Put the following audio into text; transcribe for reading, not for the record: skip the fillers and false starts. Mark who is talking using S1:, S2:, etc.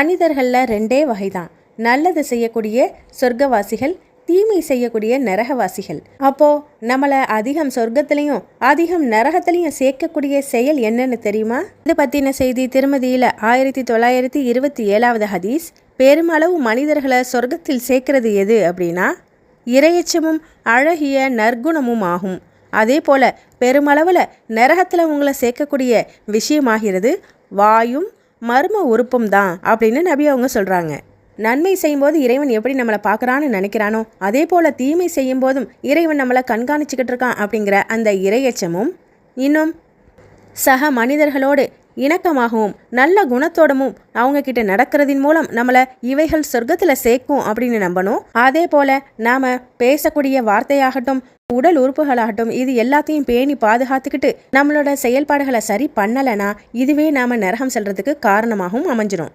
S1: மனிதர்களில் ரெண்டே வகை தான், நல்லது செய்யக்கூடிய சொர்க்கவாசிகள், தீமை செய்யக்கூடிய நரகவாசிகள். அப்போ நம்மளை அதிகம் சொர்க்கத்திலையும் அதிகம் நரகத்திலையும் சேர்க்கக்கூடிய செயல் என்னன்னு தெரியுமா? இது பத்தின செய்தி திருமதியில 1927 ஹதீஸ். பெருமளவு மனிதர்களை சொர்க்கத்தில் சேர்க்கிறது எது அப்படின்னா இரையச்சமும் அழகிய நற்குணமும் ஆகும். அதே போல பெருமளவில் நரகத்தில் உங்களை சேர்க்கக்கூடிய விஷயமாகிறது வாயும் மர்ம உறுப்பும் தான் அப்படின்னு நபி அவங்க சொல்கிறாங்க. நன்மை செய்யும்போது இறைவன் எப்படி நம்மளை பார்க்குறான்னு நினைக்கிறானோ அதே போல் தீமை செய்யும் போதும் இறைவன் நம்மளை கண்காணிச்சுக்கிட்டு இருக்கான் அப்படிங்கிற அந்த இரையச்சமும், இன்னும் சக மனிதர்களோடு இணக்கமாகவும் நல்ல குணத்தோடமும் அவங்க கிட்ட நடக்கிறதின் மூலம் நம்மளை இவைகள் சொர்க்கத்தில் சேர்க்கும் அப்படின்னு நம்பணும். அதே போல் நாம் பேசக்கூடிய வார்த்தையாகட்டும், உடல் உறுப்புகளாகட்டும், இது எல்லாத்தையும் பேணி பாதுகாத்துக்கிட்டு நம்மளோட செயல்பாடுகளை சரி பண்ணலைன்னா இதுவே நாம் நரகம் செல்றதுக்கு காரணமாகவும் அமைஞ்சிரும்.